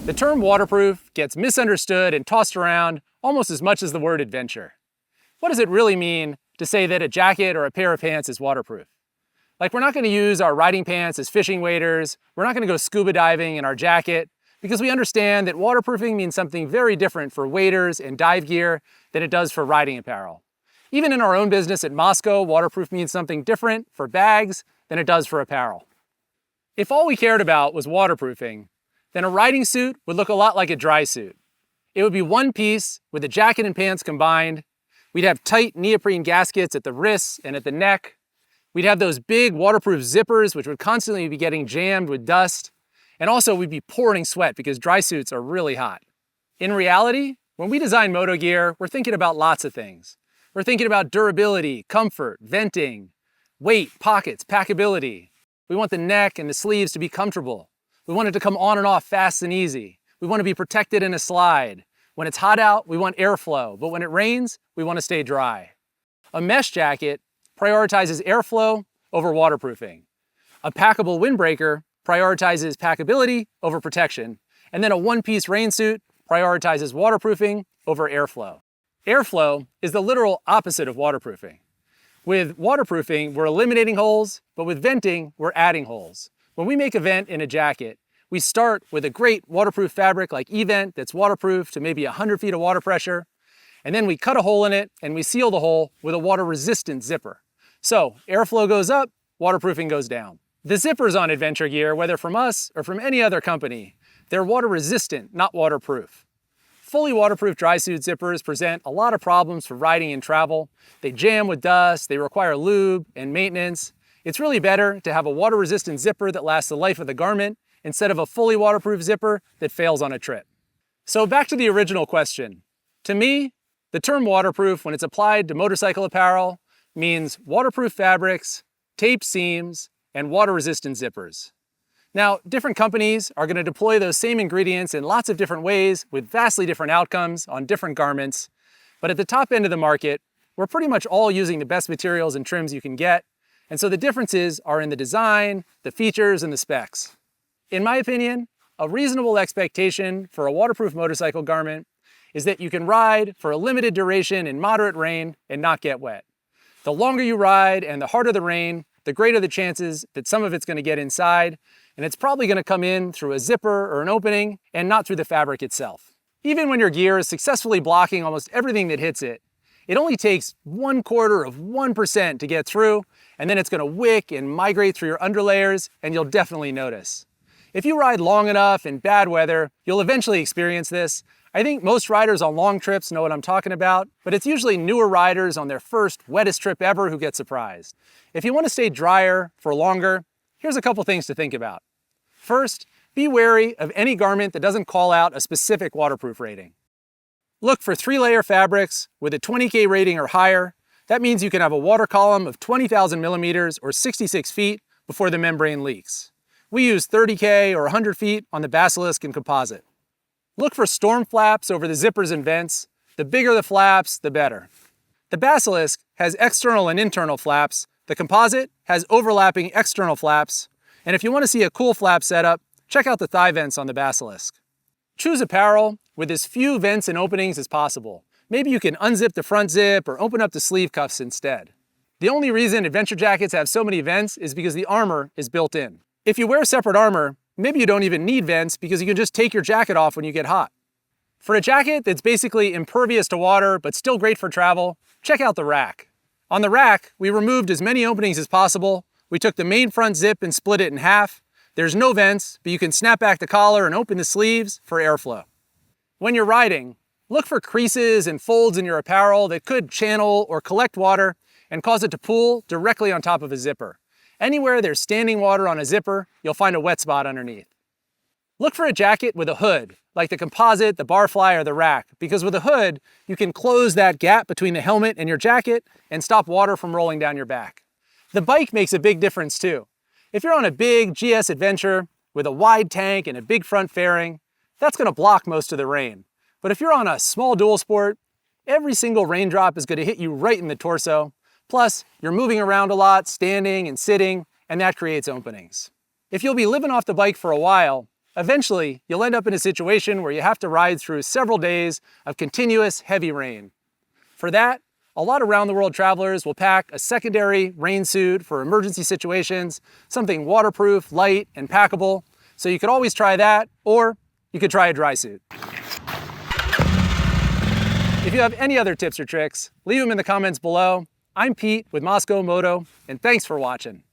The term waterproof gets misunderstood and tossed around almost as much as the word adventure. What does it really mean to say that a jacket or a pair of pants is waterproof? Like, we're not going to use our riding pants as fishing waders, we're not going to go scuba diving in our jacket, because we understand that waterproofing means something very different for waders and dive gear than it does for riding apparel. Even in our own business at Mosko, waterproof means something different for bags than it does for apparel. If all we cared about was waterproofing, then a riding suit would look a lot like a dry suit. It would be one piece with the jacket and pants combined. We'd have tight neoprene gaskets at the wrists and at the neck. We'd have those big waterproof zippers, which would constantly be getting jammed with dust. And also we'd be pouring sweat because dry suits are really hot. In reality, when we design moto gear, we're thinking about lots of things. We're thinking about durability, comfort, venting, weight, pockets, packability. We want the neck and the sleeves to be comfortable. We want it to come on and off fast and easy. We want to be protected in a slide. When it's hot out, we want airflow, but when it rains, we want to stay dry. A mesh jacket prioritizes airflow over waterproofing. A packable windbreaker prioritizes packability over protection. And then a one-piece rain suit prioritizes waterproofing over airflow. Airflow is the literal opposite of waterproofing. With waterproofing, we're eliminating holes, but with venting, we're adding holes. When we make a vent in a jacket, we start with a great waterproof fabric like E-Vent that's waterproof to maybe 100 feet of water pressure, and then we cut a hole in it and we seal the hole with a water-resistant zipper. So airflow goes up, waterproofing goes down. The zippers on adventure gear, whether from us or from any other company, they're water-resistant, not waterproof. Fully waterproof dry suit zippers present a lot of problems for riding and travel. They jam with dust, they require lube and maintenance. It's really better to have a water-resistant zipper that lasts the life of the garment instead of a fully waterproof zipper that fails on a trip. So back to the original question. To me, the term waterproof, when it's applied to motorcycle apparel, means waterproof fabrics, taped seams, and water-resistant zippers. Now, different companies are going to deploy those same ingredients in lots of different ways with vastly different outcomes on different garments. But at the top end of the market, we're pretty much all using the best materials and trims you can get. And so the differences are in the design, the features, and the specs. In my opinion, a reasonable expectation for a waterproof motorcycle garment is that you can ride for a limited duration in moderate rain and not get wet. The longer you ride and the harder the rain, the greater the chances that some of it's going to get inside, and it's probably going to come in through a zipper or an opening and not through the fabric itself. Even when your gear is successfully blocking almost everything that hits it, it only takes 0.25% to get through, and then it's going to wick and migrate through your underlayers, and you'll definitely notice. If you ride long enough in bad weather, you'll eventually experience this. I think most riders on long trips know what I'm talking about, but it's usually newer riders on their first wettest trip ever who get surprised. If you want to stay drier for longer, here's a couple things to think about. First, be wary of any garment that doesn't call out a specific waterproof rating. Look for 3-layer fabrics with a 20K rating or higher. That means you can have a water column of 20,000 millimeters or 66 feet before the membrane leaks. We use 30K or 100 feet on the Basilisk and Composite. Look for storm flaps over the zippers and vents. The bigger the flaps, the better. The Basilisk has external and internal flaps. The Composite has overlapping external flaps. And if you want to see a cool flap setup, check out the thigh vents on the Basilisk. Choose apparel with as few vents and openings as possible. Maybe you can unzip the front zip or open up the sleeve cuffs instead. The only reason adventure jackets have so many vents is because the armor is built in. If you wear separate armor, maybe you don't even need vents because you can just take your jacket off when you get hot. For a jacket that's basically impervious to water but still great for travel, check out the rack. On the rack, we removed as many openings as possible. We took the main front zip and split it in half. There's no vents, but you can snap back the collar and open the sleeves for airflow. When you're riding, look for creases and folds in your apparel that could channel or collect water and cause it to pool directly on top of a zipper. Anywhere there's standing water on a zipper, you'll find a wet spot underneath. Look for a jacket with a hood, like the Composite, the Barfly, or the Rack, because with a hood, you can close that gap between the helmet and your jacket and stop water from rolling down your back. The bike makes a big difference too. If you're on a big GS adventure with a wide tank and a big front fairing, that's going to block most of the rain. But if you're on a small dual sport, every single raindrop is going to hit you right in the torso. Plus, you're moving around a lot, standing and sitting, and that creates openings. If you'll be living off the bike for a while, Eventually, you'll end up in a situation where you have to ride through several days of continuous heavy rain. For that, a lot of round-the-world travelers will pack a secondary rain suit for emergency situations, something waterproof, light, and packable. So you could always try that, or you could try a dry suit. If you have any other tips or tricks, leave them in the comments below. I'm Pete with Mosko Moto, and thanks for watching.